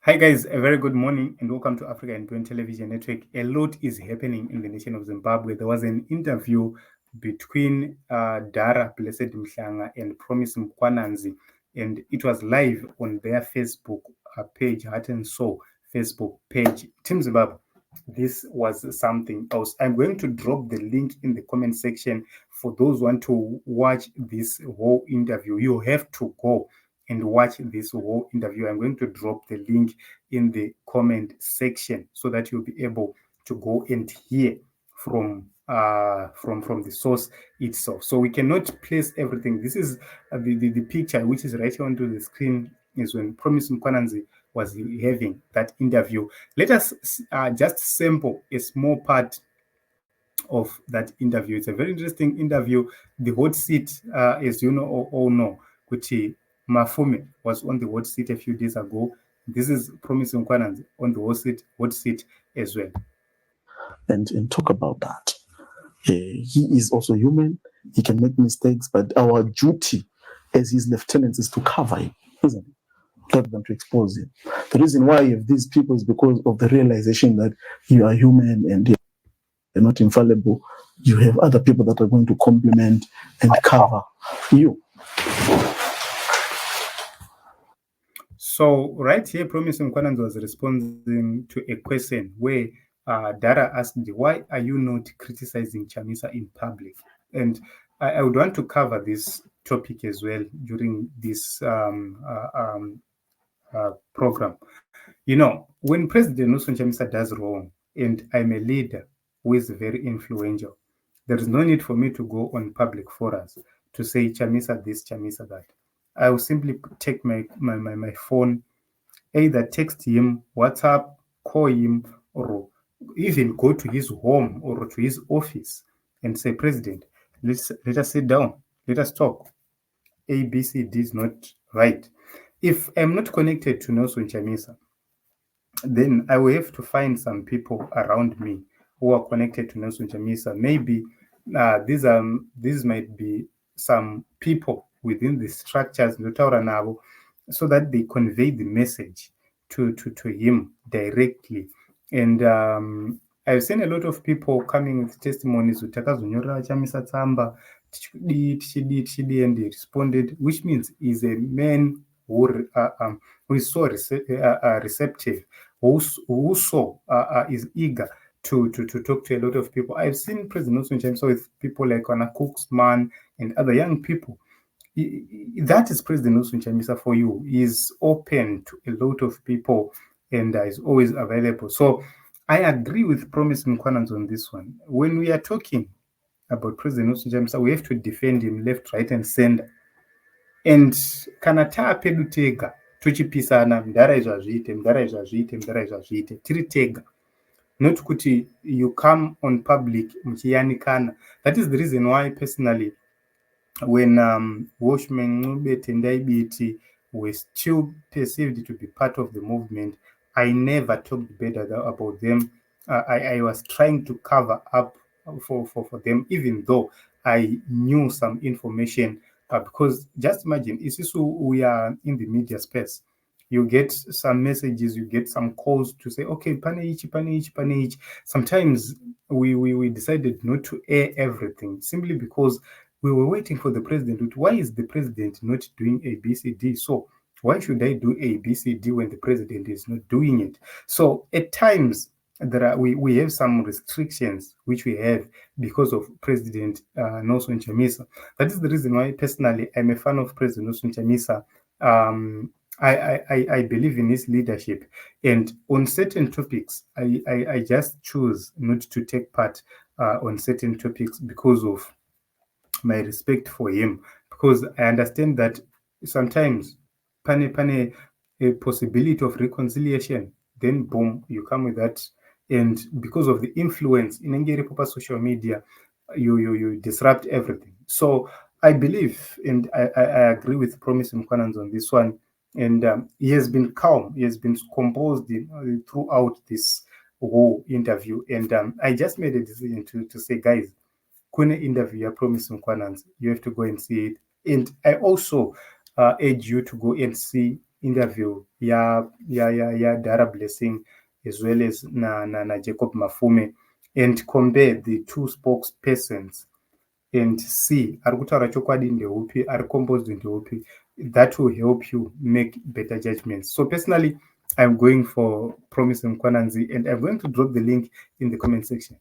Hi guys, a very good morning and welcome to Africa and Beyond Television Network. A lot is happening in the nation of Zimbabwe. There was an interview between Dara Blessed Mhlanga and Promise Mkwananzi, and it was live on their Facebook page, Heart and Soul Facebook page. Team Zimbabwe, this was something else. I'm going to drop the link in the comment section for those who want to watch this whole interview. You have to go and watch this whole interview. I'm going to drop the link in the comment section so that you'll be able to go and hear from the source itself. So we cannot place everything. This is the picture which is right here onto the screen is when Promise Mkwananzi was having that interview. Let us just sample a small part of that interview. It's a very interesting interview. The hot seat, as you know or all know, which Mafume was on the hot seat a few days ago. This is Promise Mkwananzi on the hot seat as well. And talk about that. He is also human. He can make mistakes, but our duty as his lieutenants is to cover him, isn't it? Rather than to expose him. The reason why you have these people is because of the realization that you are human and you're not infallible. You have other people that are going to complement and cover you. So right here, Promise Mkwananzi was responding to a question where Dara asked, why are you not criticizing Chamisa in public? And I would want to cover this topic as well during this program. You know, when President Nelson Chamisa does wrong, and I'm a leader who is very influential, there is no need for me to go on public forums to say Chamisa this, Chamisa that. I will simply take my phone, either text him, WhatsApp, call him, or even go to his home or to his office and say, President, let us sit down, let us talk. A, B, C, D is not right. If I'm not connected to Nelson Chamisa, then I will have to find some people around me who are connected to Nelson Chamisa. Maybe these might be some people within the structures so that they convey the message to him directly. And I've seen a lot of people coming with testimonies with Takazunyorera Chamisa Tsamba, Tichidi, and he responded, which means he's a man who is so receptive, who is eager to talk to a lot of people. I've seen President Nelson Chamisa with people like Anna Cooksman and other young people. That is President Nelson Chamisa for you. He's open to a lot of people and is always available. So I agree with Promise Mkwananzi on this one. When we are talking about President Nelson Chamisa, we have to defend him left, right, and center. And kana tapedu tega tuchipisana mdara izvazviite tiri tega, not kuti you come on public muchiyanikana. That is the reason why personally when Watchman Ncube Tendai Biti were still perceived to be part of the movement, I never talked bad about them. I was trying to cover up for them, even though I knew some information. Because just imagine, we are in the media space. You get some messages, you get some calls to say, okay, pane. Sometimes we decided not to air everything simply because we were waiting for the president. Why is the president not doing ABCD? So why should I do ABCD when the president is not doing it? So at times we have some restrictions which we have because of President Nelson Chamisa. That is the reason why personally I'm a fan of President Nelson Chamisa. I believe in his leadership, and on certain topics I just choose not to take part on certain topics because of my respect for him, because I understand that sometimes pane a possibility of reconciliation, then boom, you come with that, and because of the influence in Ngeri Papa social media, you disrupt everything. So I believe, and I agree with Promise Mkwananzi on this one, and he has been calm, he has been composed throughout this whole interview, and I just made a decision to say, guys, kune interview Promise Mkwananzi, you have to go and see it. And I also urge you to go and see interview ya Dara Blessing as well as na Jacob Mafume and compare the two spokespersons and see ari kutaura chokwadi ndeupi, ari composed ndeupi. That will help you make better judgments. So personally, I'm going for Promise Mkwananzi, and I'm going to drop the link in the comment section.